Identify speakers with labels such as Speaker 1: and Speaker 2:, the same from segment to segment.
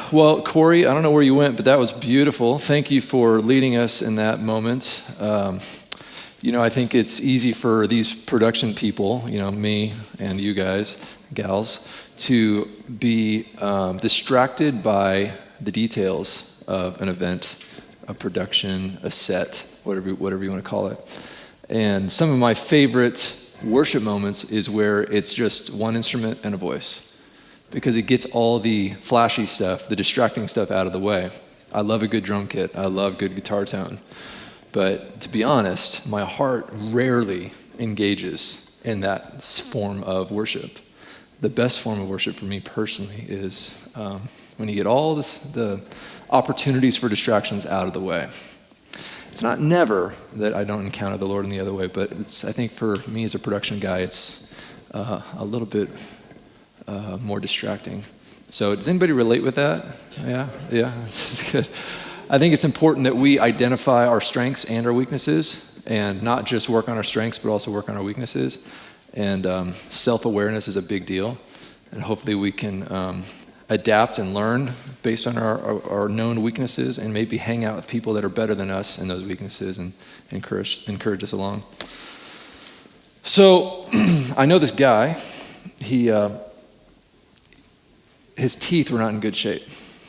Speaker 1: Well, Corey, I don't know where you went, but that was beautiful. Thank you for leading us in that moment. I think it's easy for these production people, me and you guys, gals, to be distracted by the details of an event, a production, a set, whatever you want to call it. And some of my favorite worship moments is where it's just one instrument and a voice, because it gets all the flashy stuff, the distracting stuff out of the way. I love a good drum kit. I love good guitar tone. But to be honest, my heart rarely engages in that form of worship. The best form of worship for me personally is when you get all the opportunities for distractions out of the way. It's not never that I don't encounter the Lord in the other way, but I think for me as a production guy, it's a little bit more distracting. So does anybody relate with that? Yeah, this is good. I think it's important that we identify our strengths and our weaknesses, and not just work on our strengths, but also work on our weaknesses. And self-awareness is a big deal. And hopefully we can adapt and learn based on our known weaknesses, and maybe hang out with people that are better than us in those weaknesses and encourage us along. So I know this guy, his teeth were not in good shape.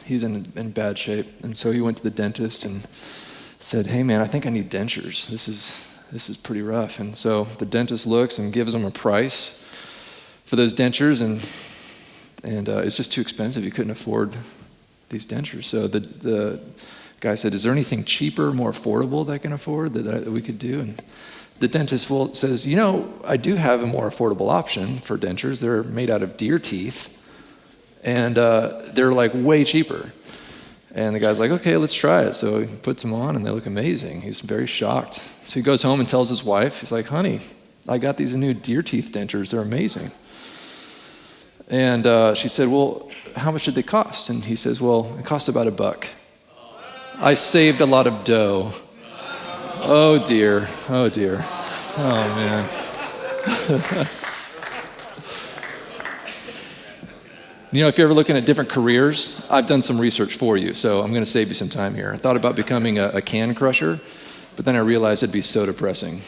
Speaker 1: He was in bad shape. And so he went to the dentist and said, "Hey man, I think I need dentures. This is pretty rough." And so the dentist looks and gives him a price for those dentures, and it's just too expensive. He couldn't afford these dentures. So the guy said, "Is there anything cheaper, more affordable that I can afford that we could do?" And the dentist says, "I do have a more affordable option for dentures. They're made out of deer teeth, and they're like way cheaper." And the guy's like, "Okay, let's try it." So he puts them on and they look amazing. He's very shocked. So he goes home and tells his wife, he's like, "Honey, I got these new deer teeth dentures. They're amazing." And she said, "Well, how much did they cost?" And he says, "Well, it cost about $1. I saved a lot of dough." Oh dear. Oh man. If you're ever looking at different careers, I've done some research for you, so I'm going to save you some time here. I thought about becoming a can crusher, but then I realized it'd be so depressing.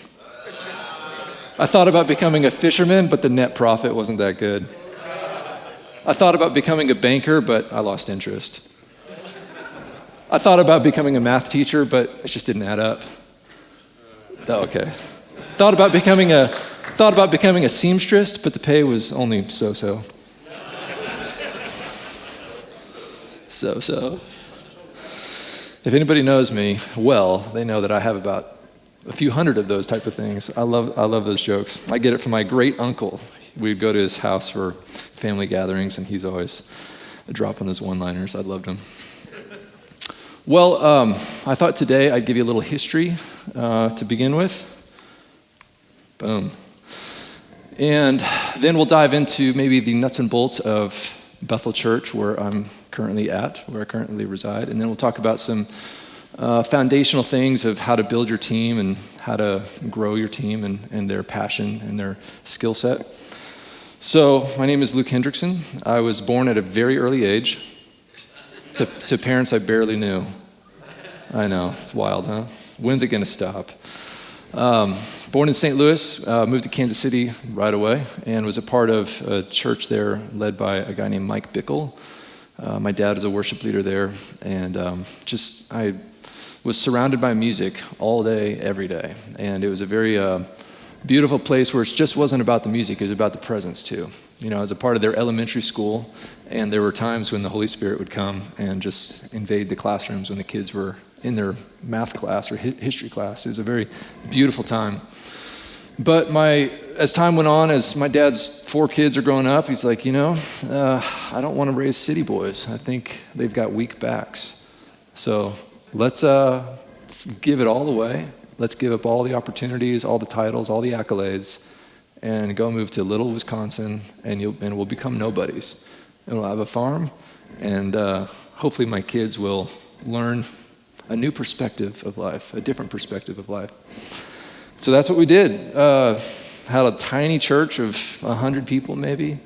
Speaker 1: I thought about becoming a fisherman, but the net profit wasn't that good. I thought about becoming a banker, but I lost interest. I thought about becoming a math teacher, but it just didn't add up. Oh, okay. Thought about becoming a seamstress, but the pay was only so-so. So. If anybody knows me well, they know that I have about a few hundred of those type of things. I love those jokes. I get it from my great uncle. We'd go to his house for family gatherings, and he's always dropping those one-liners. I loved him. Well, I thought today I'd give you a little history to begin with. Boom. And then we'll dive into maybe the nuts and bolts of Bethel Church, where I currently reside. And then we'll talk about some foundational things of how to build your team and how to grow your team and their passion and their skill set. So my name is Luke Hendrickson. I was born at a very early age to parents I barely knew. I know, it's wild, huh? When's it going to stop? Born in St. Louis, moved to Kansas City right away, and was a part of a church there led by a guy named Mike Bethel. My dad is a worship leader there, and I was surrounded by music all day, every day. And it was a very beautiful place where it just wasn't about the music, it was about the presence too. I was a part of their elementary school, and there were times when the Holy Spirit would come and just invade the classrooms when the kids were in their math class or history class. It was a very beautiful time. But as time went on, as my dad's 4 kids are growing up, he's like, I don't want to raise city boys. I think they've got weak backs. So let's give it all away. Let's give up all the opportunities, all the titles, all the accolades, and go move to Little, Wisconsin, and we'll become nobodies. And we'll have a farm, and hopefully my kids will learn a new perspective of life, a different perspective of life. So that's what we did. Had a tiny church of 100 people maybe,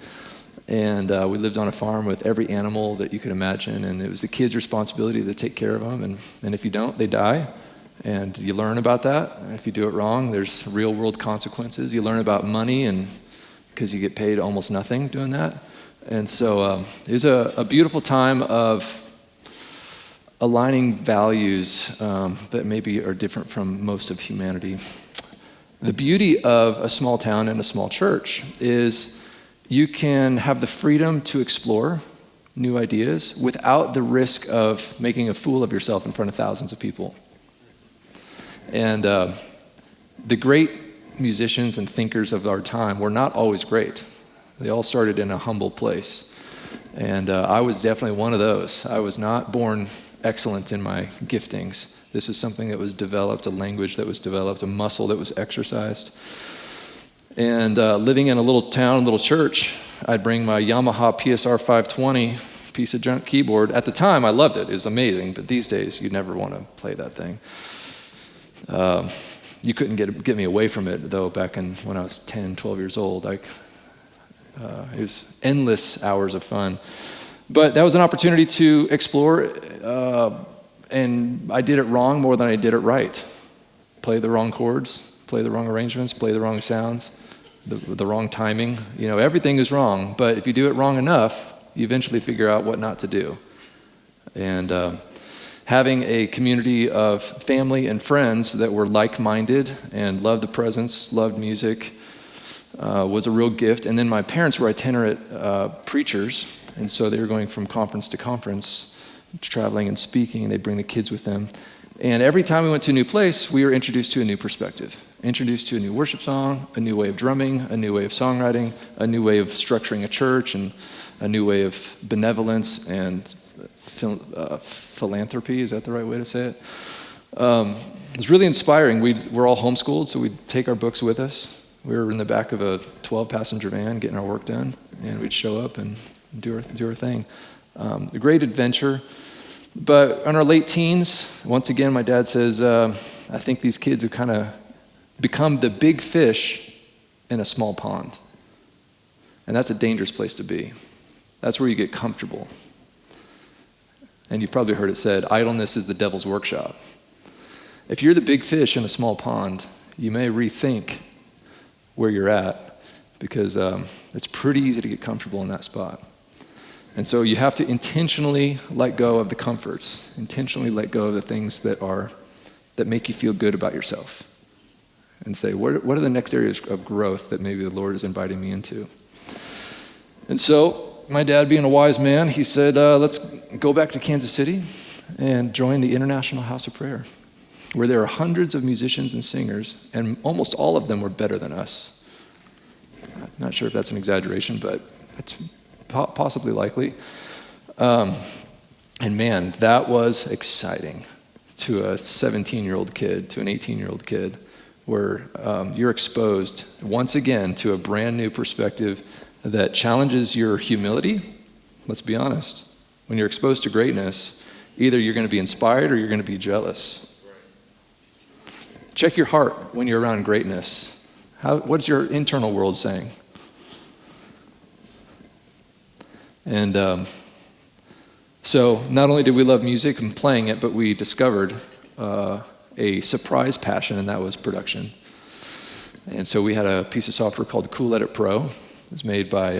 Speaker 1: And we lived on a farm with every animal that you could imagine, and it was the kids' responsibility to take care of them, and if you don't, they die. And you learn about that. If you do it wrong, there's real-world consequences. You learn about money, and because you get paid almost nothing doing that. And so it was a beautiful time of aligning values that maybe are different from most of humanity. The beauty of a small town and a small church is you can have the freedom to explore new ideas without the risk of making a fool of yourself in front of thousands of people. And the great musicians and thinkers of our time were not always great. They all started in a humble place. And I was definitely one of those. I was not born excellent in my giftings. This is something that was developed, a language that was developed, a muscle that was exercised. And living in a little town, a little church, I'd bring my Yamaha PSR 520 piece of junk keyboard. At the time, I loved it. It was amazing. But these days, you'd never want to play that thing. You couldn't get me away from it, though, back when I was 10, 12 years old. It was endless hours of fun. But that was an opportunity to explore, and I did it wrong more than I did it right. Play the wrong chords, play the wrong arrangements, play the wrong sounds, the wrong timing. Everything is wrong, but if you do it wrong enough, you eventually figure out what not to do. And having a community of family and friends that were like-minded and loved the presence, loved music, was a real gift. And then my parents were itinerant preachers, and so they were going from conference to conference, traveling and speaking, and they'd bring the kids with them. And every time we went to a new place, we were introduced to a new perspective, introduced to a new worship song, a new way of drumming, a new way of songwriting, a new way of structuring a church, and a new way of benevolence and philanthropy. Is that the right way to say it? It was really inspiring. We're all homeschooled, so we'd take our books with us. We were in the back of a 12-passenger van getting our work done, and we'd show up and do our thing. A great adventure. But in our late teens, once again, my dad says, I think these kids have kind of become the big fish in a small pond. And that's a dangerous place to be. That's where you get comfortable. And you've probably heard it said, idleness is the devil's workshop. If you're the big fish in a small pond, you may rethink where you're at, because it's pretty easy to get comfortable in that spot. And so you have to intentionally let go of the comforts, intentionally let go of the things that make you feel good about yourself, and say, what are the next areas of growth that maybe the Lord is inviting me into? And so my dad, being a wise man, he said, let's go back to Kansas City and join the International House of Prayer, where there are hundreds of musicians and singers, and almost all of them were better than us. I'm not sure if that's an exaggeration, but it's possibly likely. And man, that was exciting to a 17-year-old kid, to an 18-year-old kid, where you're exposed once again to a brand new perspective that challenges your humility. Let's be honest. When you're exposed to greatness, either you're going to be inspired or you're going to be jealous. Check your heart when you're around greatness. What's your internal world saying? And so not only did we love music and playing it, but we discovered a surprise passion, and that was production. And so we had a piece of software called Cool Edit Pro. It was made by,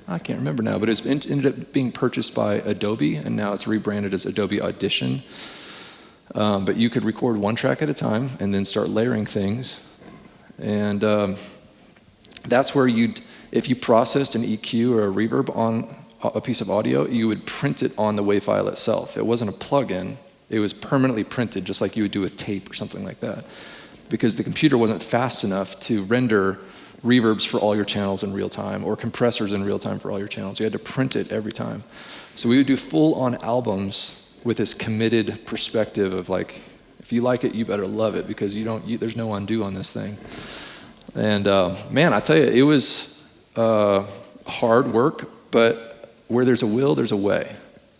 Speaker 1: I can't remember now, but it ended up being purchased by Adobe, and now it's rebranded as Adobe Audition. But you could record one track at a time and then start layering things. And that's where if you processed an EQ or a reverb on a piece of audio, you would print it on the WAV file itself. It wasn't a plug-in. It was permanently printed, just like you would do with tape or something like that, because the computer wasn't fast enough to render reverbs for all your channels in real time or compressors in real time for all your channels. You had to print it every time. So we would do full-on albums with this committed perspective of like, if you like it, you better love it, because there's no undo on this thing. And man, I tell you, it was hard work, but where there's a will, there's a way.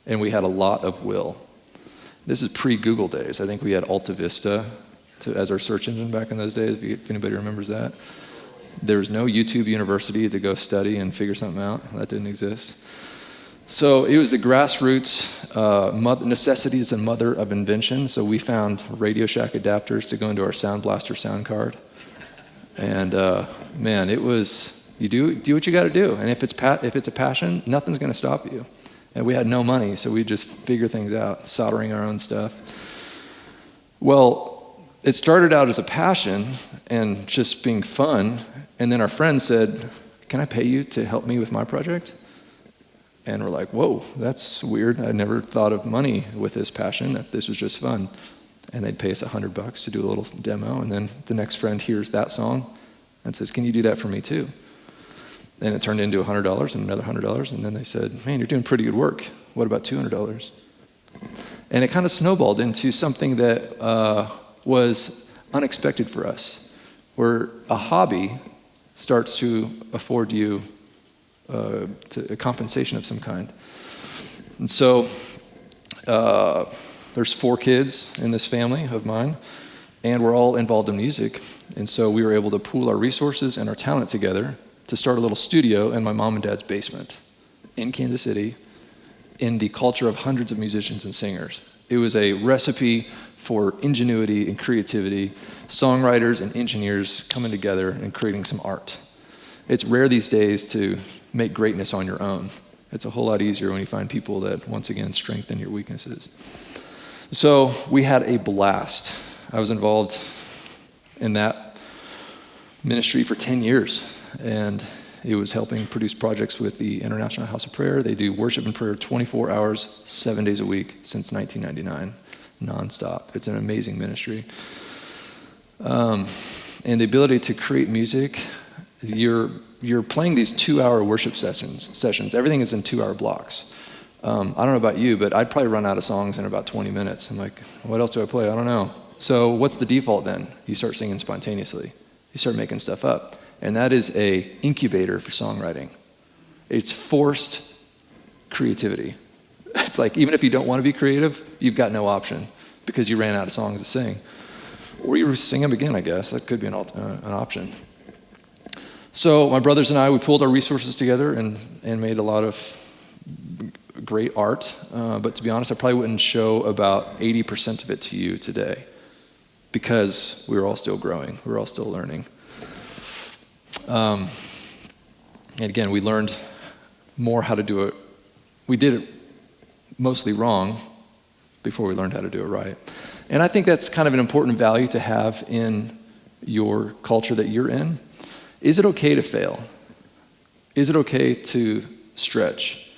Speaker 1: And we had a lot of will. This is pre-Google days. I think we had Alta Vista as our search engine back in those days, if anybody remembers that. There was no YouTube university to go study and figure something out. That didn't exist. So it was the grassroots, necessity is the mother of invention. So we found Radio Shack adapters to go into our Sound Blaster sound card. And man, it was, you do what you got to do. And if it's a passion, nothing's going to stop you. And we had no money, so we just figure things out, soldering our own stuff. Well, it started out as a passion and just being fun. And then our friend said, "Can I pay you to help me with my project?" And we're like, "Whoa, that's weird. I never thought of money with this passion. This was just fun." And they'd pay us $100 to do a little demo. And then the next friend hears that song and says, "Can you do that for me too?" And it turned into $100 and another $100. And then they said, "Man, you're doing pretty good work. What about $200? And it kind of snowballed into something that was unexpected for us, where a hobby starts to afford you a compensation of some kind. And so there's 4 kids in this family of mine, and we're all involved in music. And so we were able to pool our resources and our talent together to start a little studio in my mom and dad's basement in Kansas City, in the culture of hundreds of musicians and singers. It was a recipe for ingenuity and creativity, songwriters and engineers coming together and creating some art. It's rare these days to make greatness on your own. It's a whole lot easier when you find people that, once again, strengthen your weaknesses. So we had a blast. I was involved in that ministry for 10 years, and it was helping produce projects with the International House of Prayer. They do worship and prayer 24 hours, 7 days a week since 1999, nonstop. It's an amazing ministry. And the ability to create music, you're playing these 2-hour worship sessions. Everything is in 2-hour blocks. I don't know about you, but I'd probably run out of songs in about 20 minutes. I'm like, what else do I play? I don't know. So what's the default then? You start singing spontaneously. You start making stuff up. And that is a incubator for songwriting. It's forced creativity. It's like, even if you don't want to be creative, you've got no option because you ran out of songs to sing. Or you sing them again, I guess. That could be an option. So my brothers and I, we pulled our resources together and made a lot of great art. But to be honest, I probably wouldn't show about 80% of it to you today because we were all still growing. We were all still learning. And again, we learned more how to do it. We did it mostly wrong before we learned how to do it right. And I think that's kind of an important value to have in your culture that you're in. Is it okay to fail? Is it okay to stretch?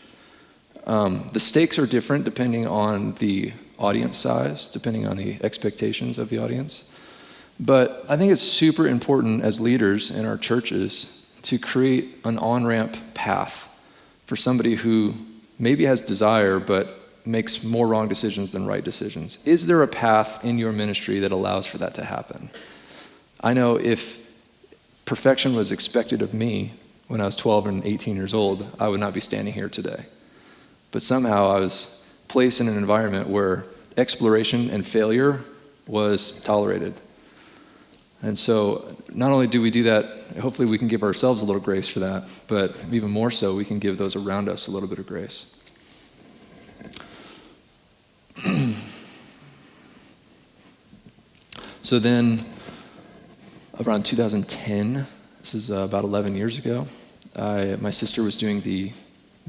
Speaker 1: The stakes are different depending on the audience size, depending on the expectations of the audience. But I think it's super important as leaders in our churches to create an on-ramp path for somebody who maybe has desire but makes more wrong decisions than right decisions. Is there a path in your ministry that allows for that to happen? I know if perfection was expected of me when I was 12 and 18 years old, I would not be standing here today. But somehow I was placed in an environment where exploration and failure was tolerated. And so not only do we do that, hopefully we can give ourselves a little grace for that, but even more so, we can give those around us a little bit of grace. So then, around 2010, this is about 11 years ago, my sister was doing the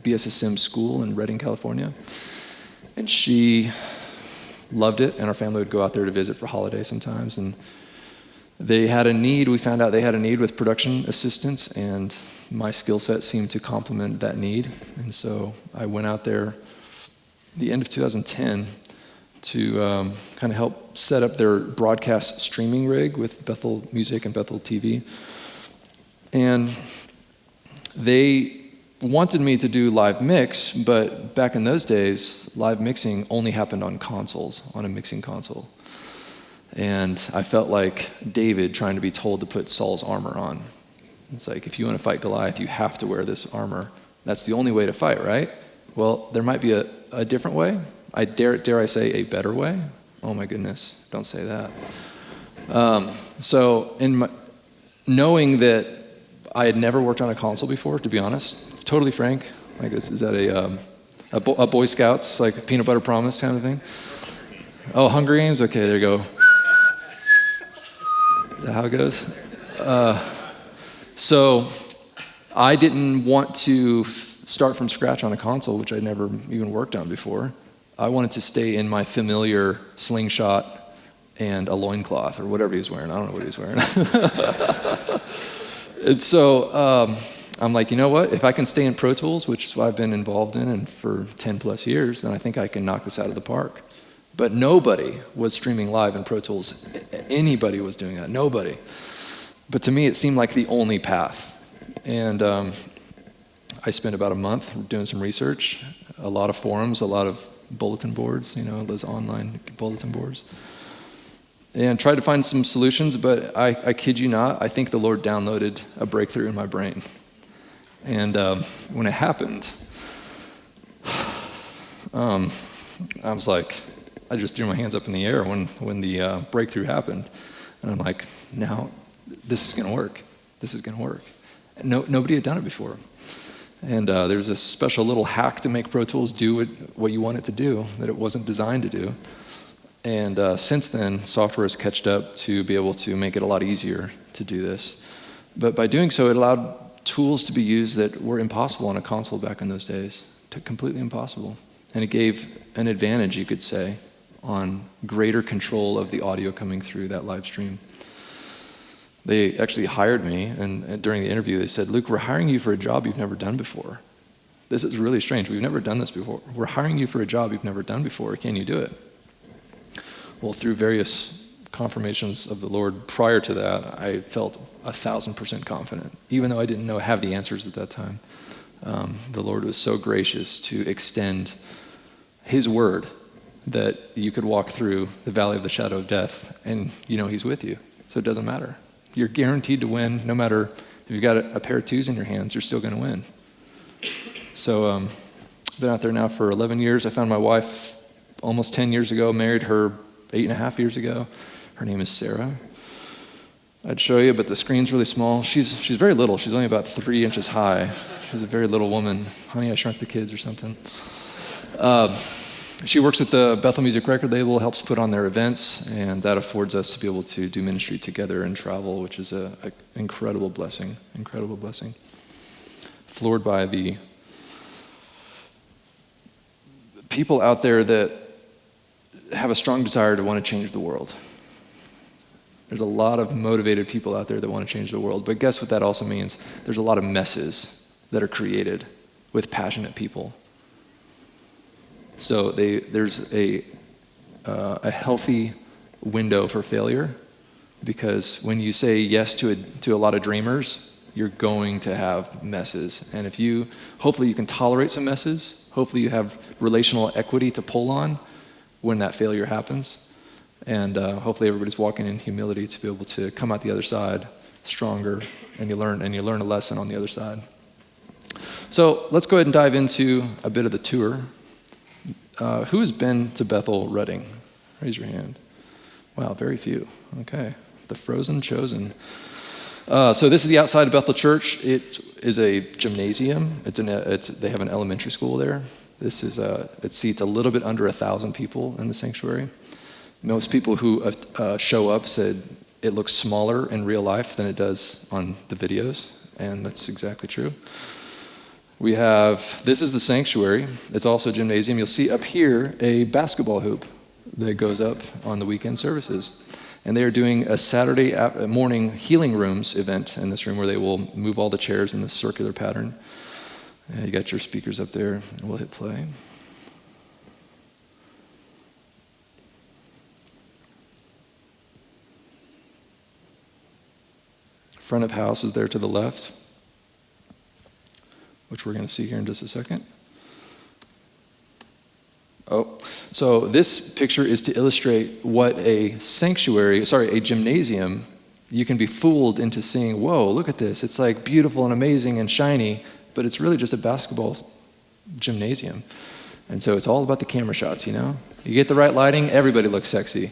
Speaker 1: BSSM school in Redding, California, and she loved it, and our family would go out there to visit for holidays sometimes, and they had a need. We found out they had a need with production assistants, and my skill set seemed to complement that need. And so I went out there the end of 2010 to kind of help set up their broadcast streaming rig with Bethel Music and Bethel TV. And they wanted me to do live mix, but back in those days, live mixing only happened on consoles, on a mixing console. And I felt like David trying to be told to put Saul's armor on. It's like, if you want to fight Goliath, you have to wear this armor. That's the only way to fight, right? Well, there might be a different way. Dare I say a better way? Oh my goodness, don't say that. So knowing that I had never worked on a console before, to be honest. Totally frank. Like this is at a Boy Scouts, like peanut butter promise kind of thing. Oh, Hunger Games? Okay, there you go. Is that how it goes? So I didn't want to start from scratch on a console, which I'd never even worked on before. I wanted to stay in my familiar slingshot and a loincloth, or whatever he was wearing. I don't know what he was wearing. And so I'm like, you know what? If I can stay in Pro Tools, which is what I've been involved in and for 10 plus years, then I think I can knock this out of the park. But nobody was streaming live in Pro Tools. Anybody was doing that. Nobody. But to me, it seemed like the only path. And I spent about a month doing some research, a lot of forums, a lot of bulletin boards, those online bulletin boards, and tried to find some solutions. But I kid you not, I think the Lord downloaded a breakthrough in my brain. And when it happened, I was like, I just threw my hands up in the air when the breakthrough happened. And I'm like, now this is going to work. This is going to work. Nobody had done it before. And there's a special little hack to make Pro Tools do what you want it to do that it wasn't designed to do. And since then, software has catched up to be able to make it a lot easier to do this. But by doing so, it allowed tools to be used that were impossible on a console back in those days, completely impossible. And it gave an advantage, you could say, on greater control of the audio coming through that live stream. They actually hired me, and during the interview they said, Luke, we're hiring you for a job you've never done before. This is really strange. We've never done this before. We're hiring you for a job you've never done before. Can you do it? Well, through various confirmations of the Lord prior to that, I felt 1,000% confident, even though I didn't have the answers at that time. The Lord was so gracious to extend His word that you could walk through the valley of the shadow of death, and He's with you, so it doesn't matter. You're guaranteed to win, no matter if you've got a pair of twos in your hands, you're still going to win. So been out there now for 11 years. I found my wife almost 10 years ago, married her 8.5 years ago. Her name is Sarah. I'd show you, but the screen's really small. She's very little. She's only about 3 inches high. She's a very little woman. Honey, I Shrunk the Kids or something. She works at the Bethel Music record label, helps put on their events, and that affords us to be able to do ministry together and travel, which is an incredible blessing, incredible blessing. Floored by the people out there that have a strong desire to want to change the world. There's a lot of motivated people out there that want to change the world, but guess what that also means? There's a lot of messes that are created with passionate people. So there's a healthy window for failure, because when you say yes to a lot of dreamers, you're going to have messes. And hopefully you can tolerate some messes. Hopefully you have relational equity to pull on when that failure happens. And hopefully everybody's walking in humility to be able to come out the other side stronger, and you learn a lesson on the other side. So let's go ahead and dive into a bit of the tour. Who has been to Bethel Reading? Raise your hand. Wow, very few. Okay, the frozen chosen. So this is the outside of Bethel Church. It is a gymnasium. They have an elementary school there. It seats a little bit under 1,000 people in the sanctuary. Most people who show up said it looks smaller in real life than it does on the videos, and that's exactly true. This is the sanctuary. It's also a gymnasium. You'll see up here a basketball hoop that goes up on the weekend services. And they are doing a Saturday morning healing rooms event in this room where they will move all the chairs in this circular pattern. You got your speakers up there, and we'll hit play. Front of house is there to the left, which we're going to see here in just a second. So this picture is to illustrate what a gymnasium, you can be fooled into seeing, whoa, look at this. It's like beautiful and amazing and shiny, but it's really just a basketball gymnasium. And so it's all about the camera shots, You get the right lighting, everybody looks sexy.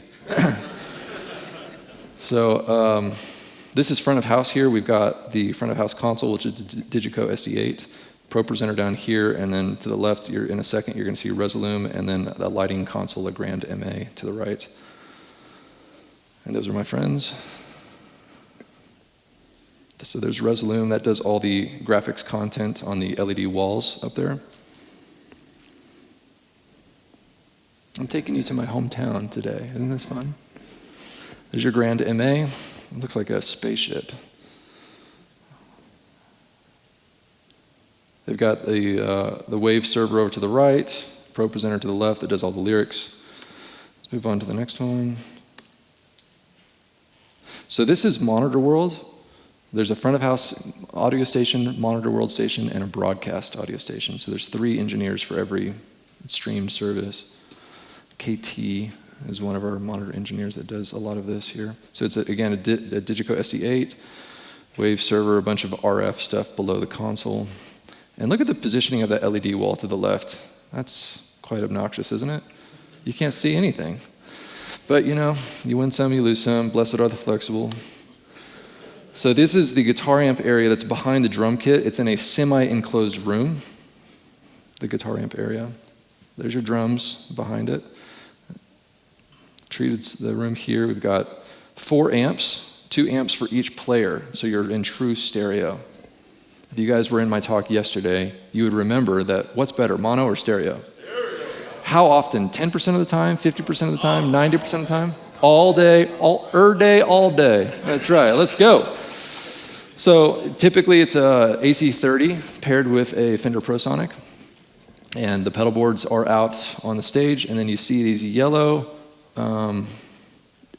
Speaker 1: So This is front of house here. We've got the front of house console, which is Digico SD8. Pro Presenter down here, and then to the left, in a second, you're going to see Resolume, and then a lighting console, a Grand MA to the right. And those are my friends. So there's Resolume. That does all the graphics content on the LED walls up there. I'm taking you to my hometown today. Isn't this fun? There's your Grand MA. It looks like a spaceship. They've got the Wave server over to the right, Pro Presenter to the left that does all the lyrics. Let's move on to the next one. So this is Monitor World. There's a front of house audio station, Monitor World station, and a broadcast audio station. So there's 3 engineers for every streamed service. KT is one of our monitor engineers that does a lot of this here. So it's, again, a Digico SD8, Wave server, a bunch of RF stuff below the console. And look at the positioning of that LED wall to the left. That's quite obnoxious, isn't it? You can't see anything. But, you know, you win some, you lose some. Blessed are the flexible. So this is the guitar amp area that's behind the drum kit. It's in a semi-enclosed room, the guitar amp area. There's your drums behind it. Treated the room here. We've got 4 amps, 2 amps for each player. So you're in true stereo. If you guys were in my talk yesterday, you would remember that what's better, mono or stereo? How often? 10% of the time, 50% of the time, 90% of the time? All day, all day. That's right, let's go. So typically it's a AC30 paired with a Fender ProSonic. And the pedal boards are out on the stage, and then you see these yellow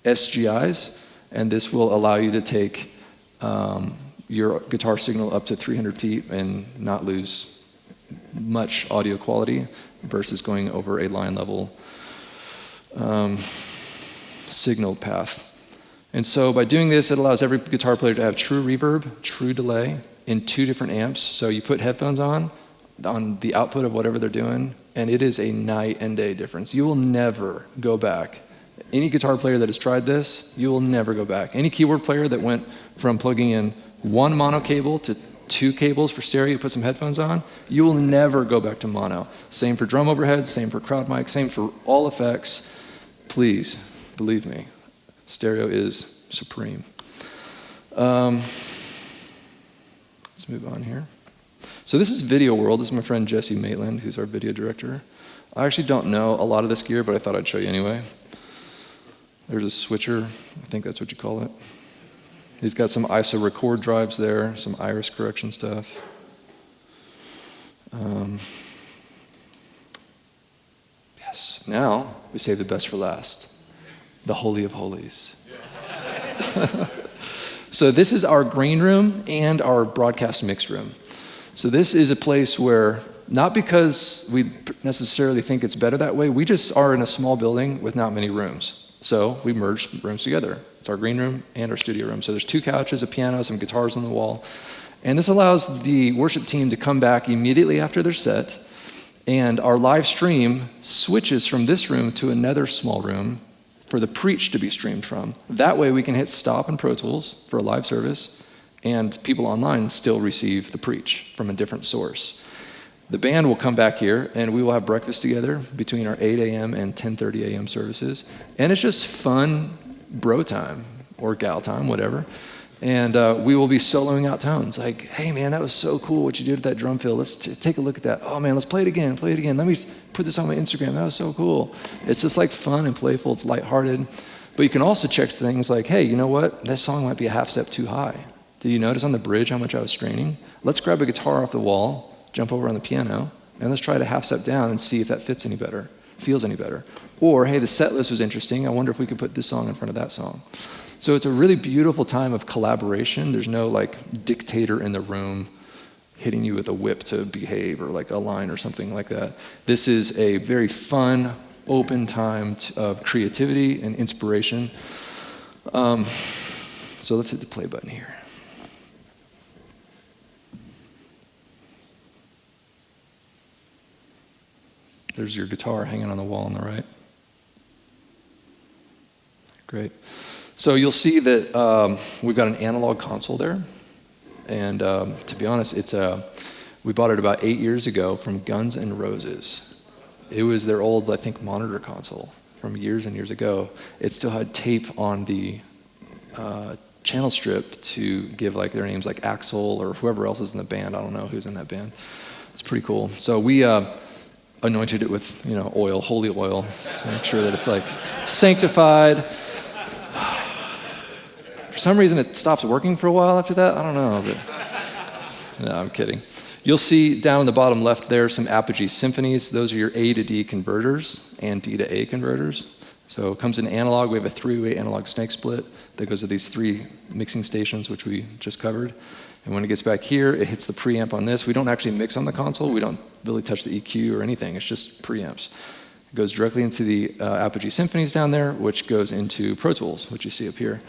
Speaker 1: SGIs, and this will allow you to take your guitar signal up to 300 feet and not lose much audio quality versus going over a line level signal path. And so by doing this, it allows every guitar player to have true reverb, true delay in 2 different amps. So you put headphones on the output of whatever they're doing, and it is a night and day difference. You will never go back. Any guitar player that has tried this, you will never go back. Any keyboard player that went from plugging in 1 mono cable to 2 cables for stereo, put some headphones on, you will never go back to mono. Same for drum overheads, same for crowd mic, same for all effects. Please, believe me, stereo is supreme. Let's move on here. So this is Video World. This is my friend Jesse Maitland, who's our video director. I actually don't know a lot of this gear, but I thought I'd show you anyway. There's a switcher, I think that's what you call it. He's got some ISO record drives there, some iris correction stuff. Yes, now we save the best for last. The Holy of Holies. So this is our green room and our broadcast mix room. So this is a place where, not because we necessarily think it's better that way, we just are in a small building with not many rooms. So we merged rooms together. It's our green room and our studio room. So there's 2 couches, a piano, some guitars on the wall. And this allows the worship team to come back immediately after their set. And our live stream switches from this room to another small room for the preach to be streamed from. That way we can hit stop in Pro Tools for a live service, and people online still receive the preach from a different source. The band will come back here, and we will have breakfast together between our 8 a.m. and 10:30 a.m. services. And it's just fun bro time, or gal time, whatever. And we will be soloing out tones. Like, hey, man, that was so cool what you did with that drum fill. Let's take a look at that. Oh, man, let's play it again. Let me put this on my Instagram. That was so cool. It's just like fun and playful. It's lighthearted. But you can also check things like, hey, you know what? This song might be a half step too high. Did you notice on the bridge how much I was straining? Let's grab a guitar off the wall, jump over on the piano, and let's try to half step down and see if that fits any better, feels any better. Or, hey, the set list was interesting. I wonder if we could put this song in front of that song. So it's a really beautiful time of collaboration. There's no like dictator in the room hitting you with a whip to behave or like a line or something like that. This is a very fun, open time of creativity and inspiration. So let's hit the play button here. There's your guitar hanging on the wall on the right. Great. So you'll see that we've got an analog console there. And to be honest, we bought it about 8 years ago from Guns N' Roses. It was their old, I think, monitor console from years and years ago. It still had tape on the channel strip to give like their names, like Axel or whoever else is in the band. I don't know who's in that band. It's pretty cool. So we anointed it with, oil, holy oil, to make sure that it's like sanctified. For some reason, it stops working for a while after that. I don't know. But no, I'm kidding. You'll see down in the bottom left there some Apogee Symphonies. Those are your A to D converters and D to A converters. So it comes in analog. We have a 3-way analog snake split that goes to these 3 mixing stations, which we just covered. And when it gets back here, it hits the preamp on this. We don't actually mix on the console. We don't really touch the EQ or anything. It's just preamps. It goes directly into the Apogee Symphonies down there, which goes into Pro Tools, which you see up here.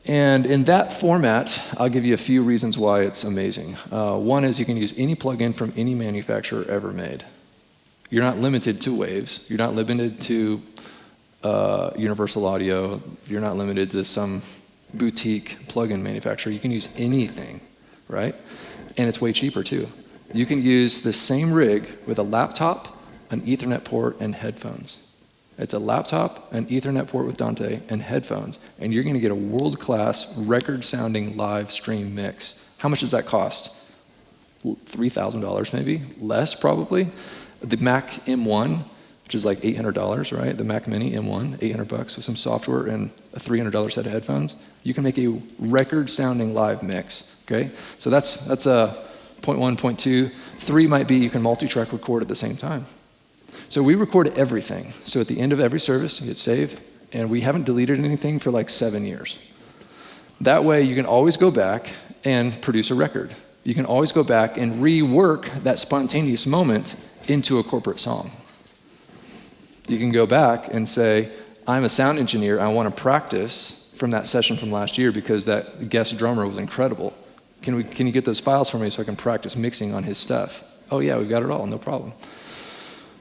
Speaker 1: And in that format, I'll give you a few reasons why it's amazing. One is you can use any plugin from any manufacturer ever made. You're not limited to Waves. You're not limited to Universal Audio. You're not limited to some boutique plugin manufacturer. You can use anything, right? And it's way cheaper too. You can use the same rig with a laptop, an Ethernet port, and headphones. It's a laptop, an Ethernet port with Dante, and headphones, and you're going to get a world-class, record-sounding live stream mix. How much does that cost? $3,000 maybe? Less, probably. The Mac M1, which is like $800, right? The Mac Mini M1, $800 with some software and a $300 set of headphones. You can make a record-sounding live mix, okay? So that's point 1, point 2. 3 might be you can multi-track record at the same time. So we record everything. So at the end of every service, you hit save, and we haven't deleted anything for like 7 years. That way, you can always go back and produce a record. You can always go back and rework that spontaneous moment into a corporate song. You can go back and say, I'm a sound engineer, I want to practice from that session from last year because that guest drummer was incredible. Can you get those files for me so I can practice mixing on his stuff? Oh yeah, we got it all, no problem.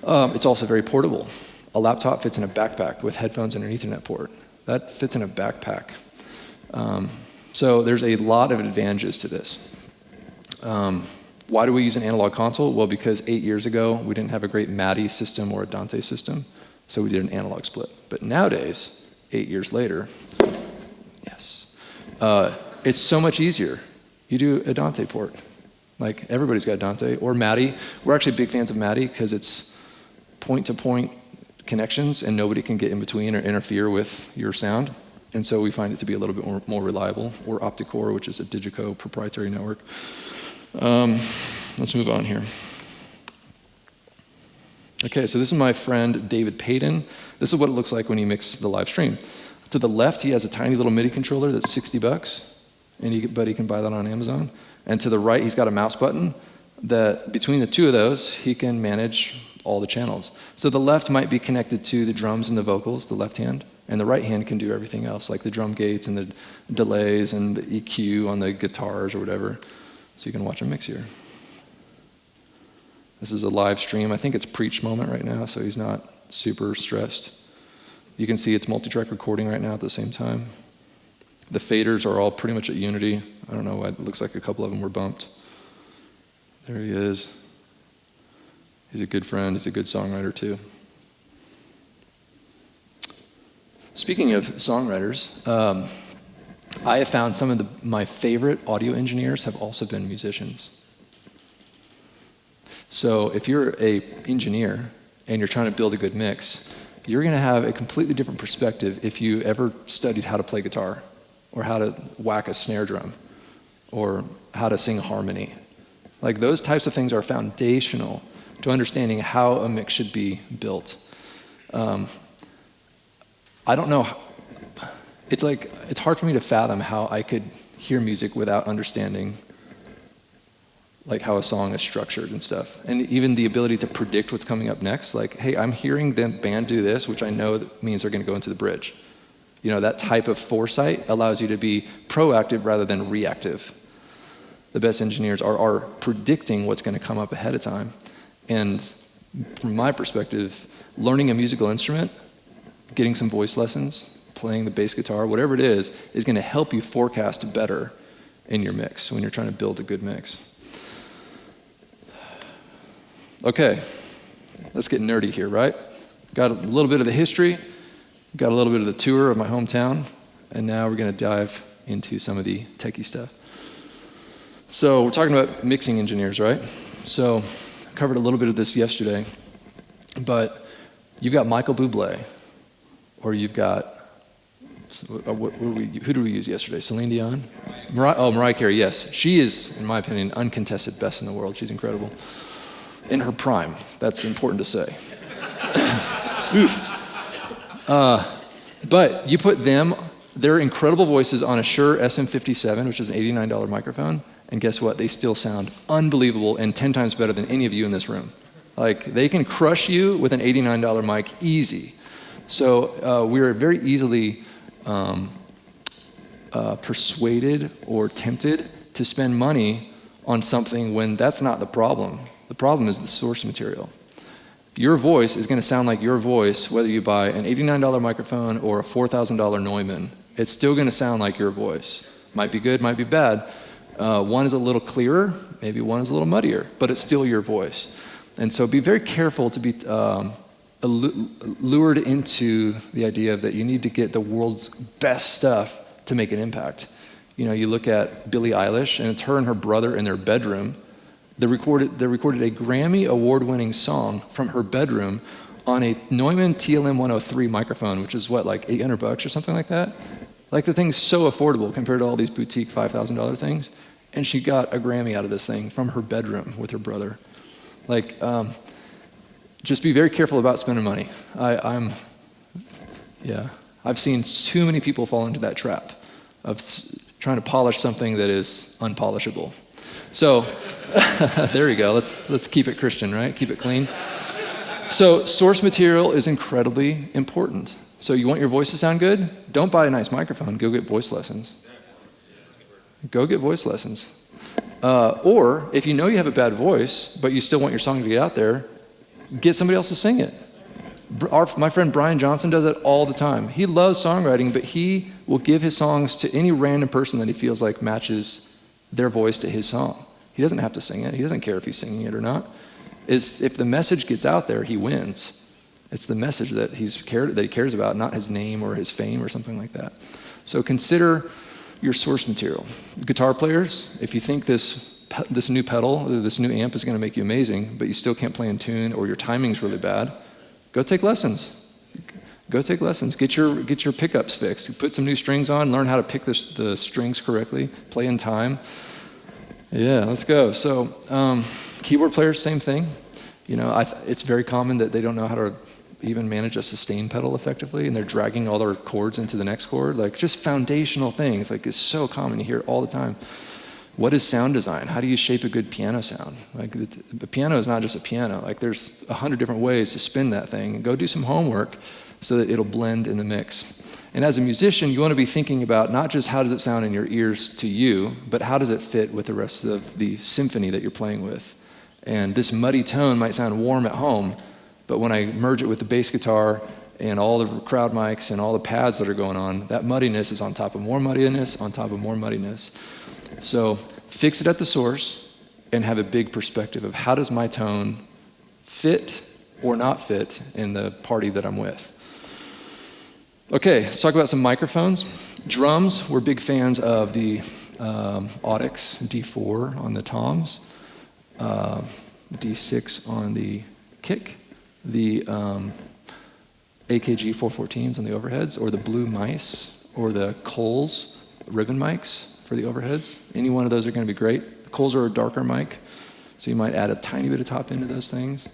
Speaker 1: It's also very portable. A laptop fits in a backpack with headphones and an Ethernet port. That fits in a backpack. So there's a lot of advantages to this. Why do we use an analog console? Well, because 8 years ago, we didn't have a great MADI system or a Dante system, so we did an analog split. But nowadays, 8 years later, yes, it's so much easier. You do a Dante port. Like, everybody's got Dante, or MADI. We're actually big fans of MADI because it's point-to-point connections, and nobody can get in between or interfere with your sound. And so we find it to be a little bit more reliable, or Opticore, which is a Digico proprietary network. Let's move on here. Okay, so this is my friend David Payton. This is what it looks like when you mix the live stream. To the left, he has a tiny little MIDI controller that's $60, but he can buy that on Amazon. And to the right, he's got a mouse button that between the two of those, he can manage all the channels. So the left might be connected to the drums and the vocals, the left hand, and the right hand can do everything else, like the drum gates and the delays and the EQ on the guitars or whatever. So you can watch a mix here. This is a live stream. I think it's preach moment right now, so he's not super stressed. You can see it's multi-track recording right now at the same time. The faders are all pretty much at unity. I don't know why, it looks like a couple of them were bumped. There he is. He's a good friend, he's a good songwriter too. Speaking of songwriters, I have found some of my favorite audio engineers have also been musicians. So if you're an engineer and you're trying to build a good mix, you're going to have a completely different perspective if you ever studied how to play guitar, or how to whack a snare drum, or how to sing harmony. Like, those types of things are foundational to understanding how a mix should be built. I don't know, it's hard for me to fathom how I could hear music without understanding like how a song is structured and stuff. And even the ability to predict what's coming up next, like, hey, I'm hearing the band do this, which I know that means they're gonna go into the bridge. You know, that type of foresight allows you to be proactive rather than reactive. The best engineers are predicting what's gonna come up ahead of time. And from my perspective, learning a musical instrument, getting some voice lessons, playing the bass guitar, whatever it is going to help you forecast better in your mix when you're trying to build a good mix. Okay, let's get nerdy here, right? Got a little bit of the history, got a little bit of the tour of my hometown, and now we're going to dive into some of the techie stuff. So we're talking about mixing engineers, right? So I covered a little bit of this yesterday, but you've got Michael Bublé, or you've got, who did we use yesterday? Celine Dion? Mariah Carey, yes. She is, in my opinion, uncontested best in the world. She's incredible. In her prime, that's important to say. But you put them, their incredible voices on a Shure SM57, which is an $89 microphone, and guess what? They still sound unbelievable and 10 times better than any of you in this room. Like, they can crush you with an $89 mic easy. So we are very easily persuaded or tempted to spend money on something when that's not the problem. The problem is the source material. Your voice is going to sound like your voice whether you buy an $89 microphone or a $4,000 Neumann. It's still going to sound like your voice. Might be good, might be bad. One is a little clearer, maybe one is a little muddier, but it's still your voice. And so be very careful to be lured into the idea that you need to get the world's best stuff to make an impact. You know, you look at Billie Eilish, and it's her and her brother in their bedroom. They recorded a Grammy award-winning song from her bedroom on a Neumann TLM 103 microphone, which is what, like $800 or something like that? Like, the thing's so affordable compared to all these boutique $5,000 things. And she got a Grammy out of this thing from her bedroom with her brother. Like, just be very careful about spending money. I've seen too many people fall into that trap of trying to polish something that is unpolishable. So, there you go. Let's keep it Christian, right? Keep it clean. So, source material is incredibly important. So, you want your voice to sound good? Don't buy a nice microphone. Go get voice lessons. Go get voice lessons. Or, if you know you have a bad voice, but you still want your song to get out there, get somebody else to sing it. My friend Brian Johnson does it all the time. He loves songwriting, but he will give his songs to any random person that he feels like matches their voice to his song. He doesn't have to sing it. He doesn't care if he's singing it or not. If the message gets out there, he wins. It's the message that he cares about, not his name or his fame or something like that. So consider your source material. Guitar players, if you think this new pedal, this new amp is going to make you amazing, but you still can't play in tune or your timing's really bad, go take lessons. Go take lessons. Get your pickups fixed. Put some new strings on. Learn how to pick the strings correctly. Play in time. Yeah, let's go. So keyboard players, same thing. You know, it's very common that they don't know how to even manage a sustain pedal effectively, and they're dragging all their chords into the next chord. Like, just foundational things. Like, it's so common. You hear it all the time. What is sound design? How do you shape a good piano sound? Like, the piano is not just a piano. Like, there's 100 different ways to spin that thing. Go do some homework so that it'll blend in the mix. And as a musician, you want to be thinking about not just how does it sound in your ears to you, but how does it fit with the rest of the symphony that you're playing with. And this muddy tone might sound warm at home, but when I merge it with the bass guitar and all the crowd mics and all the pads that are going on, that muddiness is on top of more muddiness, on top of more muddiness. So fix it at the source and have a big perspective of how does my tone fit or not fit in the party that I'm with. Okay, let's talk about some microphones. Drums, we're big fans of the Audix D4 on the toms, D6 on the kick, the AKG 414s on the overheads, or the Blue Mice, or the Coles ribbon mics for the overheads. Any one of those are going to be great. Coles are a darker mic, so you might add a tiny bit of top end to those things.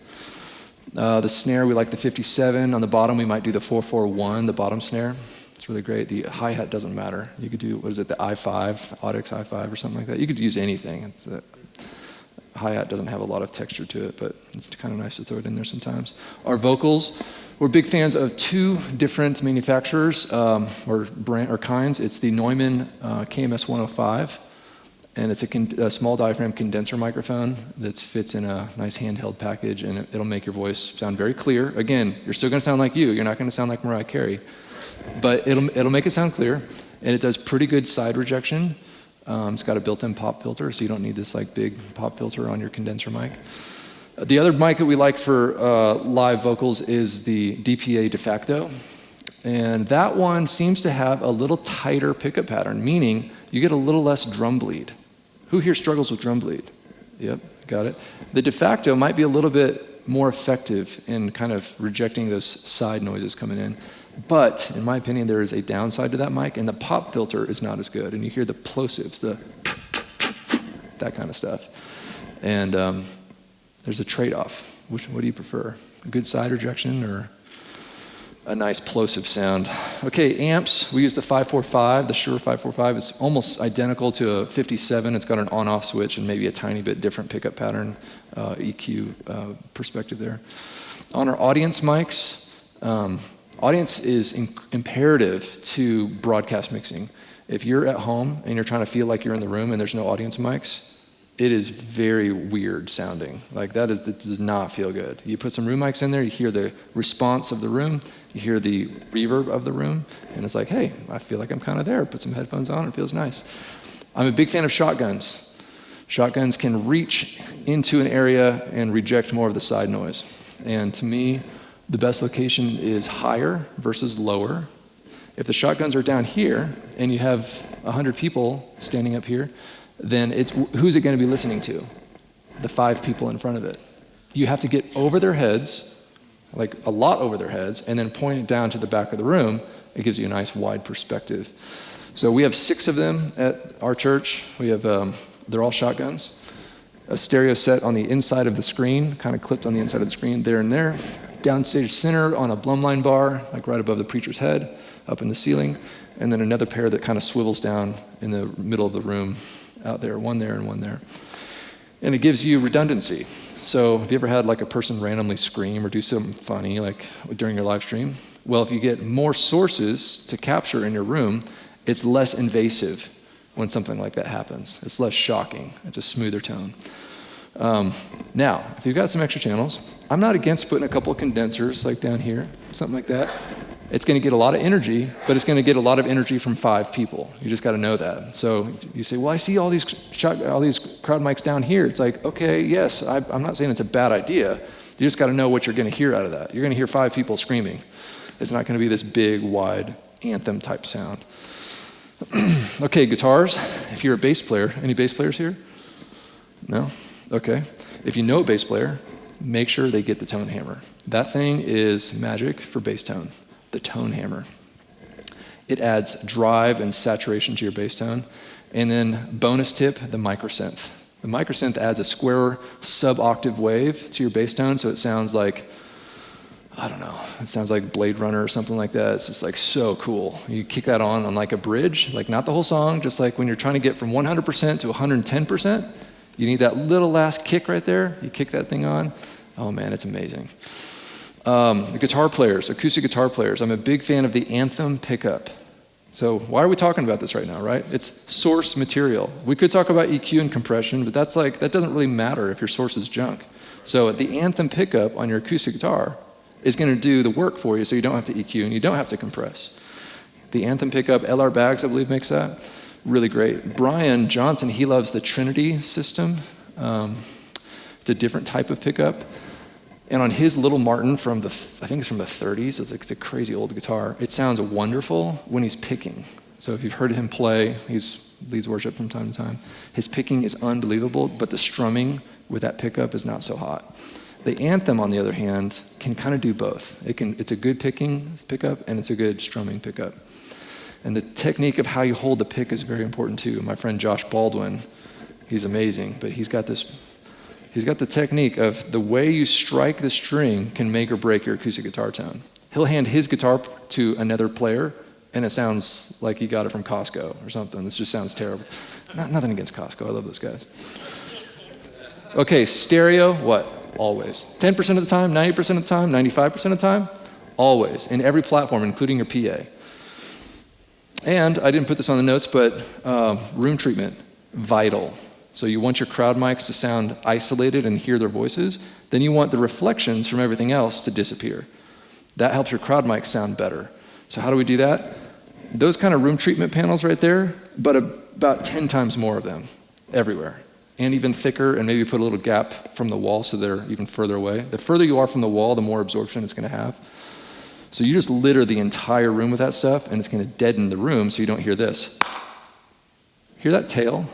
Speaker 1: The snare, we like the 57. On the bottom, we might do the 441, the bottom snare. It's really great. The hi-hat doesn't matter. You could do, the i5, Audix i5 or something like that. You could use anything. Hi-hat doesn't have a lot of texture to it, but it's kind of nice to throw it in there sometimes. Our vocals, we're big fans of two different manufacturers or kinds. It's the Neumann KMS 105, and it's a small diaphragm condenser microphone that fits in a nice handheld package, and it'll make your voice sound very clear. Again, you're still going to sound like you. You're not going to sound like Mariah Carey. But it'll make it sound clear, and it does pretty good side rejection. It's got a built-in pop filter, so you don't need this like big pop filter on your condenser mic. The other mic that we like for live vocals is the DPA de facto. And that one seems to have a little tighter pickup pattern, meaning you get a little less drum bleed. Who here struggles with drum bleed? Yep, got it. The de facto might be a little bit more effective in kind of rejecting those side noises coming in. But in my opinion, there is a downside to that mic, and the pop filter is not as good. And you hear the plosives, that kind of stuff. And there's a trade-off. What do you prefer? A good side rejection or a nice plosive sound? Okay, amps, we use the 545, the Shure 545. It's almost identical to a 57. It's got an on-off switch and maybe a tiny bit different pickup pattern, EQ perspective there. On our audience mics, audience is imperative to broadcast mixing. If you're at home and you're trying to feel like you're in the room and there's no audience mics, it is very weird sounding. Like that does not feel good. You put some room mics in there, you hear the response of the room, you hear the reverb of the room, and it's like, hey, I feel like I'm kind of there. Put some headphones on, it feels nice. I'm a big fan of shotguns. Shotguns can reach into an area and reject more of the side noise. And to me, the best location is higher versus lower. If the shotguns are down here and you have 100 people standing up here, then who's it going to be listening to? The 5 people in front of it. You have to get over their heads, like a lot over their heads, and then point it down to the back of the room. It gives you a nice wide perspective. So we have 6 of them at our church. We have, they're all shotguns. A stereo set on the inside of the screen, kind of clipped on the inside of the screen, there and there. Downstage center on a Blumline bar, like right above the preacher's head, up in the ceiling. And then another pair that kind of swivels down in the middle of the room, out there, one there and one there. And it gives you redundancy. So have you ever had like a person randomly scream or do something funny like during your live stream? Well, if you get more sources to capture in your room, it's less invasive when something like that happens. It's less shocking. It's a smoother tone. Now, if you've got some extra channels, I'm not against putting a couple of condensers like down here, something like that. It's going to get a lot of energy, but it's going to get a lot of energy from 5 people. You just got to know that. So you say, well, I see all these crowd mics down here. It's like, okay, yes, I'm not saying it's a bad idea. You just got to know what you're going to hear out of that. You're going to hear 5 people screaming. It's not going to be this big, wide anthem type sound. Okay, guitars. If you're a bass player, any bass players here? No? Okay. If you know a bass player, make sure they get the tone hammer. That thing is magic for bass tone. The tone hammer. It adds drive and saturation to your bass tone. And then bonus tip, the microsynth. The microsynth adds a square sub-octave wave to your bass tone, so it sounds like, I don't know, it sounds like Blade Runner or something like that. It's just like so cool. You kick that on like a bridge, like not the whole song, just like when you're trying to get from 100% to 110%, you need that little last kick right there. You kick that thing on. Oh man, it's amazing. The guitar players, acoustic guitar players. I'm a big fan of the Anthem pickup. So why are we talking about this right now, right? It's source material. We could talk about EQ and compression, but that doesn't really matter if your source is junk. So the Anthem pickup on your acoustic guitar is going to do the work for you, so you don't have to EQ and you don't have to compress. The Anthem pickup, LR Baggs, I believe, makes that. Really great. Brian Johnson, he loves the Trinity system. It's a different type of pickup. And on his little Martin I think it's from the 30s, it's a crazy old guitar, it sounds wonderful when he's picking. So if you've heard him play, he leads worship from time to time. His picking is unbelievable, but the strumming with that pickup is not so hot. The Anthem, on the other hand, can kind of do both. It's a good pickup, and it's a good strumming pickup. And the technique of how you hold the pick is very important too. My friend Josh Baldwin, he's amazing, but he's got the technique of the way you strike the string can make or break your acoustic guitar tone. He'll hand his guitar to another player, and it sounds like he got it from Costco or something. This just sounds terrible. Nothing against Costco. I love those guys. Okay, stereo, what? Always. 10% of the time, 90% of the time, 95% of the time? Always. In every platform, including your PA. And I didn't put this on the notes, but room treatment, vital. So you want your crowd mics to sound isolated and hear their voices. Then you want the reflections from everything else to disappear. That helps your crowd mics sound better. So how do we do that? Those kind of room treatment panels right there, but about 10 times more of them everywhere. And even thicker, and maybe put a little gap from the wall so they're even further away. The further you are from the wall, the more absorption it's going to have. So you just litter the entire room with that stuff, and it's going to deaden the room so you don't hear this. Hear that tail?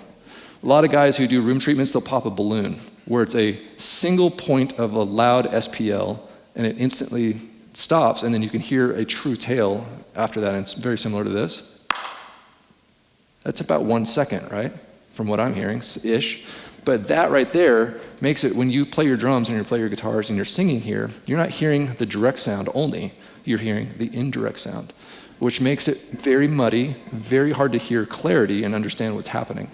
Speaker 1: A lot of guys who do room treatments, they'll pop a balloon where it's a single point of a loud SPL, and it instantly stops, and then you can hear a true tail after that, and it's very similar to this. That's about 1 second, right? From what I'm hearing, ish. But that right there makes it, when you play your drums and you play your guitars and you're singing here, you're not hearing the direct sound only, you're hearing the indirect sound, which makes it very muddy, very hard to hear clarity and understand what's happening.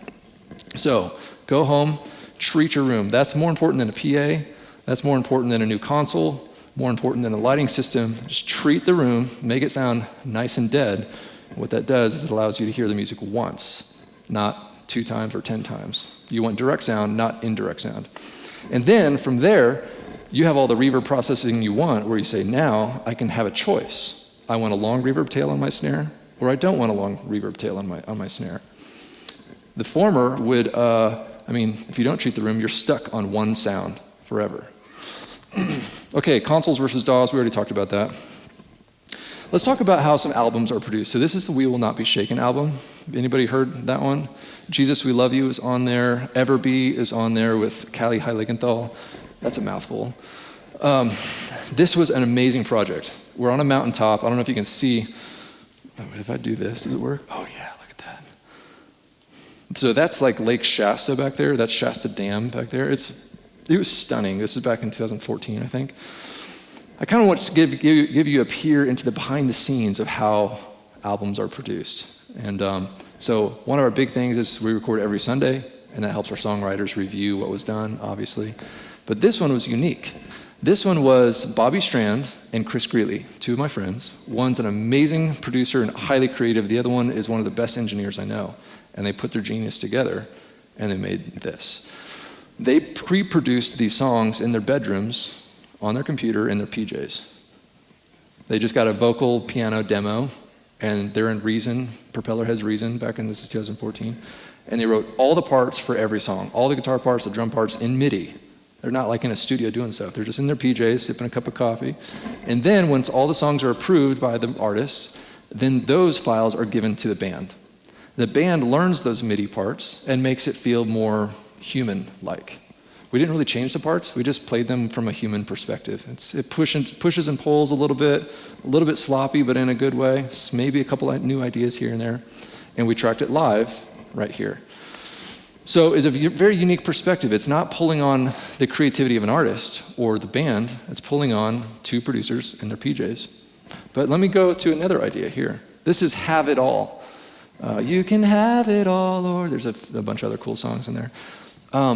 Speaker 1: So, go home, treat your room. That's more important than a PA, that's more important than a new console, more important than a lighting system. Just treat the room, make it sound nice and dead. What that does is it allows you to hear the music once, not 2 times or 10 times. You want direct sound, not indirect sound. And then from there, you have all the reverb processing you want, where you say, now I can have a choice. I want a long reverb tail on my snare, or I don't want a long reverb tail on my snare. The former would, if you don't treat the room, you're stuck on one sound forever. Okay, consoles versus DAWs, we already talked about that. Let's talk about how some albums are produced. So this is the We Will Not Be Shaken album. Anybody heard that one? Jesus, We Love You is on there. Ever Be is on there with Callie Heiligenthal. That's a mouthful. This was an amazing project. We're on a mountaintop. I don't know if you can see. If I do this, does it work? Oh yeah, look at that. So that's like Lake Shasta back there. That's Shasta Dam back there. It was stunning. This was back in 2014, I think. I kind of want to give you a peer into the behind the scenes of how albums are produced. And so one of our big things is we record every Sunday, and that helps our songwriters review what was done, obviously. But this one was unique. This one was Bobby Strand and Chris Greeley, 2 of my friends. One's an amazing producer and highly creative. The other one is one of the best engineers I know. And they put their genius together, and they made this. They pre-produced these songs in their bedrooms, on their computer, in their PJs. They just got a vocal piano demo, and they're in Reason, Propeller Head's Reason, back in, this is 2014, and they wrote all the parts for every song, all the guitar parts, the drum parts in MIDI. They're not like in a studio doing stuff. They're just in their PJs, sipping a cup of coffee. And then once all the songs are approved by the artist, then those files are given to the band. The band learns those MIDI parts and makes it feel more human-like. We didn't really change the parts, we just played them from a human perspective. It pushes and pulls a little bit sloppy, but in a good way. Maybe a couple of new ideas here and there. And we tracked it live right here. So it's a very unique perspective. It's not pulling on the creativity of an artist or the band, it's pulling on 2 producers in their PJs. But let me go to another idea here. This is Have It All. You can have it all, Lord. There's a bunch of other cool songs in there.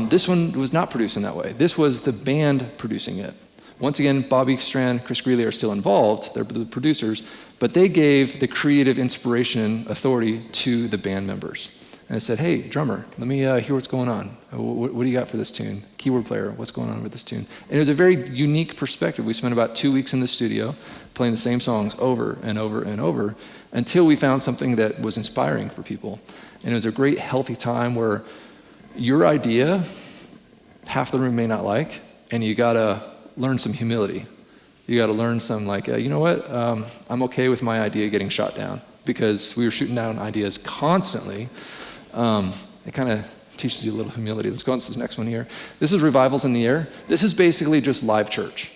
Speaker 1: This one was not produced in that way. This was the band producing it. Once again, Bobby Strand, Chris Greeley are still involved. They're the producers, but they gave the creative inspiration authority to the band members. And they said, hey, drummer, let me hear what's going on. What do you got for this tune? Keyboard player, what's going on with this tune? And it was a very unique perspective. We spent about 2 weeks in the studio playing the same songs over and over and over until we found something that was inspiring for people. And it was a great, healthy time where your idea, half the room may not like, and you gotta learn some humility. You gotta learn some you know what, I'm okay with my idea getting shot down, because we were shooting down ideas constantly. It kind of teaches you a little humility. Let's go on to this next one here. This is Revivals in the Air. This is basically just live church.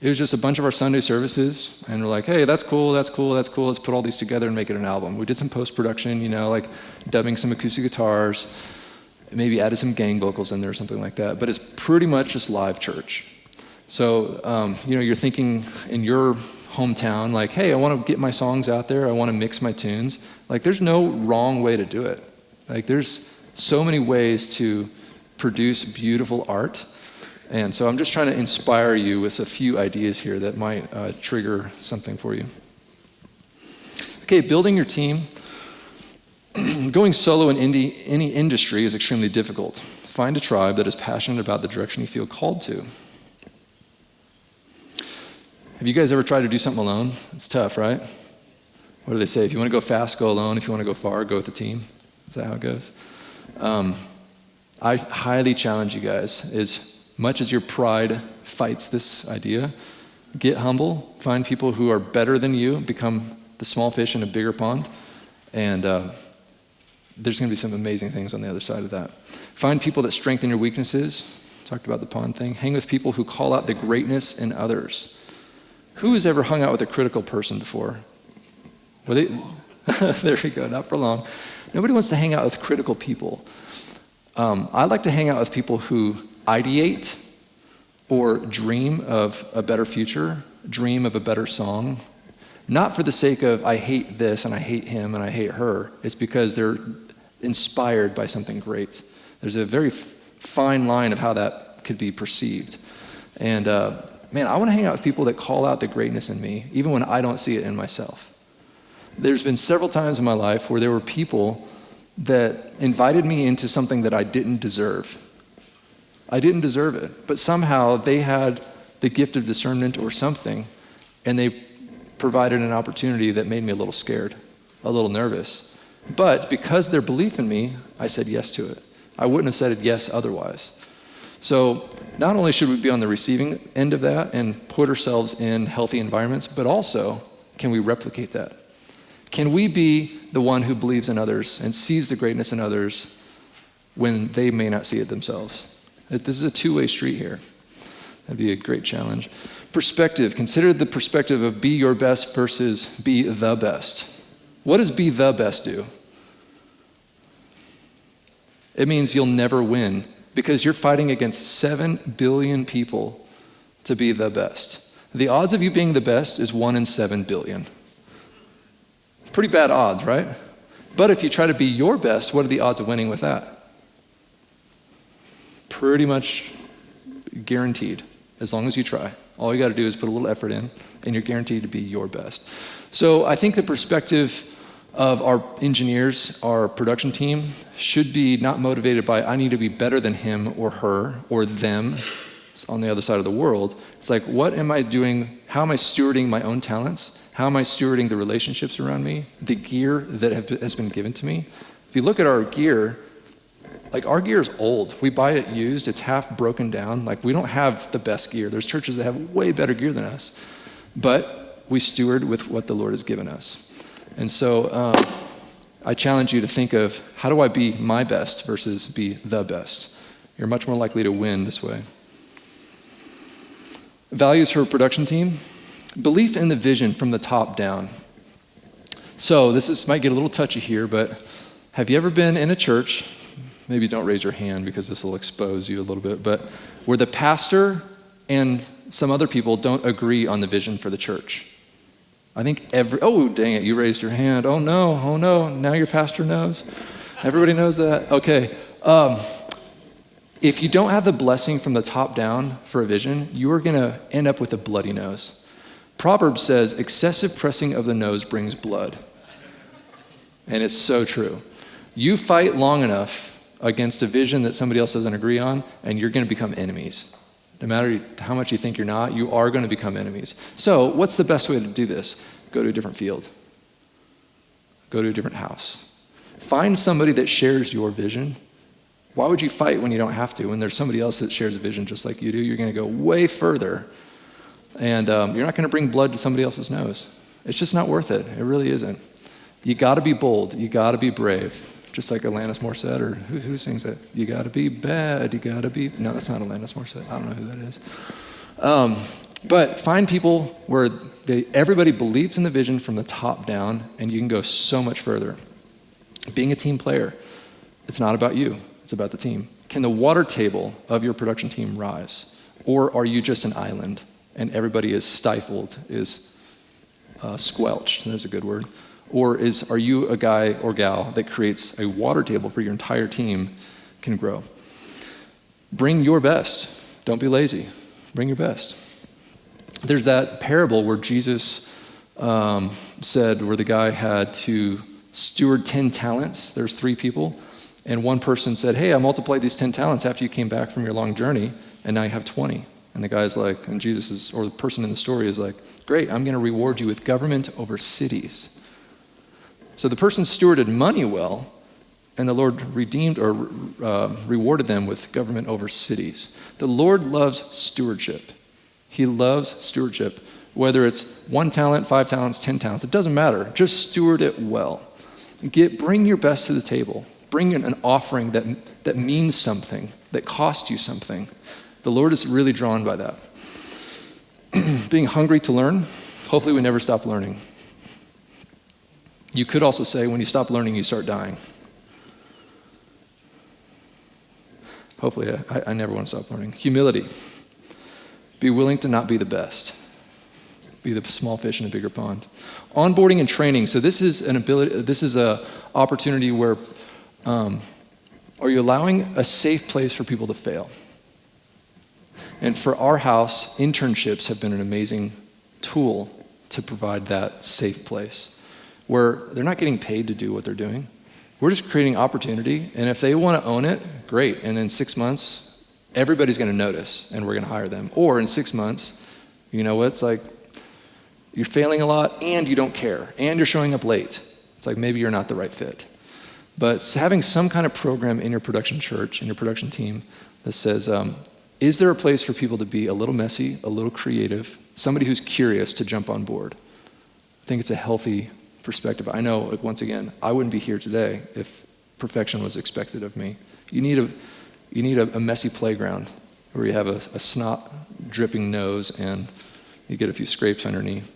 Speaker 1: It was just a bunch of our Sunday services, and we're like, hey, that's cool, let's put all these together and make it an album. We did some post-production, like dubbing some acoustic guitars, maybe added some gang vocals in there or something like that, but it's pretty much just live church. So, you're thinking in your hometown, like, hey, I want to get my songs out there, I want to mix my tunes. Like, there's no wrong way to do it. Like, there's so many ways to produce beautiful art. And so I'm just trying to inspire you with a few ideas here that might trigger something for you. Okay, building your team. Going solo in any industry is extremely difficult. Find a tribe that is passionate about the direction you feel called to. Have you guys ever tried to do something alone? It's tough, right? What do they say? If you want to go fast, go alone. If you want to go far, go with the team. Is that how it goes? I highly challenge you guys, as much as your pride fights this idea, get humble, find people who are better than you, become the small fish in a bigger pond, and there's going to be some amazing things on the other side of that. Find people that strengthen your weaknesses. Talked about the pond thing. Hang with people who call out the greatness in others. Who has ever hung out with a critical person before? There we go, not for long. Nobody wants to hang out with critical people. I like to hang out with people who ideate or dream of a better future, dream of a better song. Not for the sake of, I hate this and I hate him and I hate her. It's because they're inspired by something great. There's a very fine line of how that could be perceived. And man, I want to hang out with people that call out the greatness in me, even when I don't see it in myself. There's been several times in my life where there were people that invited me into something that I didn't deserve. I didn't deserve it, but somehow they had the gift of discernment or something, and they provided an opportunity that made me a little scared, a little nervous. But because their belief in me, I said yes to it. I wouldn't have said yes otherwise. So not only should we be on the receiving end of that and put ourselves in healthy environments, but also can we replicate that? Can we be the one who believes in others and sees the greatness in others when they may not see it themselves? This is a two-way street here. That'd be a great challenge. Perspective. Consider the perspective of be your best versus be the best. What does be the best do? It means you'll never win because you're fighting against 7 billion people to be the best. The odds of you being the best is 1 in 7 billion. Pretty bad odds, right? But if you try to be your best, what are the odds of winning with that? Pretty much guaranteed, as long as you try. All you got to do is put a little effort in, and you're guaranteed to be your best. So I think the perspective of our engineers, our production team, should be not motivated by, I need to be better than him or her or them on the other side of the world. It's like, what am I doing? How am I stewarding my own talents? How am I stewarding the relationships around me? The gear that has been given to me? If you look at our gear, like our gear is old. We buy it used. It's half broken down. Like we don't have the best gear. There's churches that have way better gear than us. But we steward with what the Lord has given us. And so I challenge you to think of, how do I be my best versus be the best? You're much more likely to win this way. Values for a production team. Belief in the vision from the top down. So might get a little touchy here, but have you ever been in a church, maybe don't raise your hand because this will expose you a little bit, but where the pastor and some other people don't agree on the vision for the church? I think oh dang it, you raised your hand. Oh no, now your pastor knows. Everybody knows that? Okay. If you don't have the blessing from the top down for a vision, you are going to end up with a bloody nose. Proverbs says, excessive pressing of the nose brings blood. And it's so true. You fight long enough against a vision that somebody else doesn't agree on, and you're going to become enemies. No matter how much you think you're not, you are going to become enemies. So what's the best way to do this? Go to a different field. Go to a different house. Find somebody that shares your vision. Why would you fight when you don't have to? When there's somebody else that shares a vision just like you do, you're going to go way further. And you're not going to bring blood to somebody else's nose. It's just not worth it. It really isn't. You got to be bold. You got to be brave. Just like Alanis Morissette, or who sings that? You got to be bad. You got to be... No, that's not Alanis Morissette. I don't know who that is. But find people where everybody believes in the vision from the top down, and you can go so much further. Being a team player, it's not about you. It's about the team. Can the water table of your production team rise? Or are you just an island? And everybody is stifled, is squelched, there's a good word. Or are you a guy or gal that creates a water table for your entire team can grow? Bring your best. Don't be lazy. Bring your best. There's that parable where Jesus said where the guy had to steward 10 talents. There's 3 people. And one person said, hey, I multiplied these 10 talents after you came back from your long journey, and now you have 20. And the guy's like, or the person in the story is like, great, I'm going to reward you with government over cities. So the person stewarded money well, and the Lord redeemed or rewarded them with government over cities. The Lord loves stewardship. He loves stewardship. Whether it's 1 talent, 5 talents, 10 talents, it doesn't matter. Just steward it well. Bring your best to the table. Bring an offering that means something, that costs you something. The Lord is really drawn by that. Being hungry to learn, hopefully we never stop learning. You could also say when you stop learning, you start dying. Hopefully, I never want to stop learning. Humility. Be willing to not be the best. Be the small fish in a bigger pond. Onboarding and training. So this is an opportunity where are you allowing a safe place for people to fail? And for our house, internships have been an amazing tool to provide that safe place where they're not getting paid to do what they're doing. We're just creating opportunity, and if they want to own it, great. And in 6 months, everybody's going to notice, and we're going to hire them. Or in 6 months, you know what? It's like you're failing a lot, and you don't care, and you're showing up late. It's like maybe you're not the right fit. But having some kind of program in your production church, in your production team, that says, is there a place for people to be a little messy, a little creative, somebody who's curious to jump on board? I think it's a healthy perspective. I know, like, once again, I wouldn't be here today if perfection was expected of me. You need a messy playground where you have a snot dripping nose and you get a few scrapes underneath.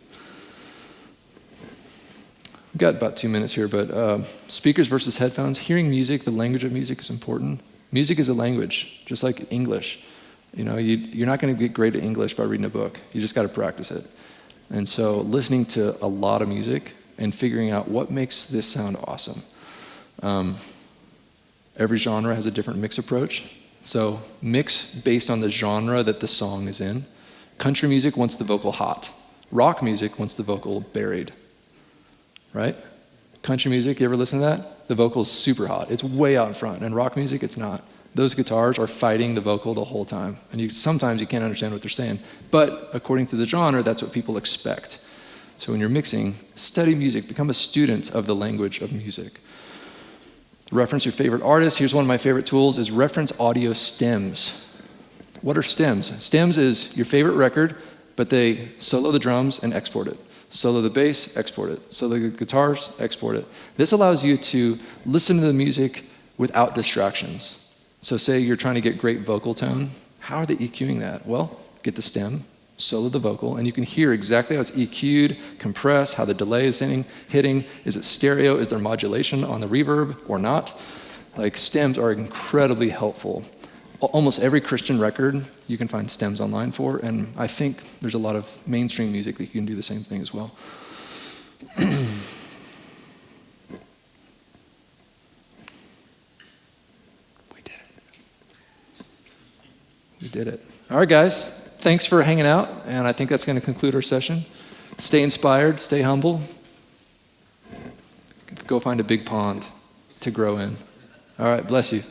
Speaker 1: We've got about 2 minutes here, but speakers versus headphones. Hearing music, the language of music is important. Music is a language, just like English. You know, you're not going to get great at English by reading a book. You just got to practice it. And so listening to a lot of music and figuring out what makes this sound awesome. Every genre has a different mix approach. So mix based on the genre that the song is in. Country music wants the vocal hot. Rock music wants the vocal buried. Right? Country music, you ever listen to that? The vocal is super hot. It's way out in front. And rock music, it's not. Those guitars are fighting the vocal the whole time. And sometimes you can't understand what they're saying. But according to the genre, that's what people expect. So when you're mixing, study music. Become a student of the language of music. Reference your favorite artists. Here's one of my favorite tools is reference audio stems. What are stems? Stems is your favorite record, but they solo the drums and export it. Solo the bass, export it. Solo the guitars, export it. This allows you to listen to the music without distractions. So say you're trying to get great vocal tone. How are they EQing that? Well, get the stem, solo the vocal, and you can hear exactly how it's EQ'd, compressed, how the delay is hitting. Is it stereo? Is there modulation on the reverb or not? Like, stems are incredibly helpful. Almost every Christian record you can find stems online for, and I think there's a lot of mainstream music that you can do the same thing as well. We did it. All right, guys. Thanks for hanging out, and I think that's going to conclude our session. Stay inspired, stay humble. Go find a big pond to grow in. All right, bless you.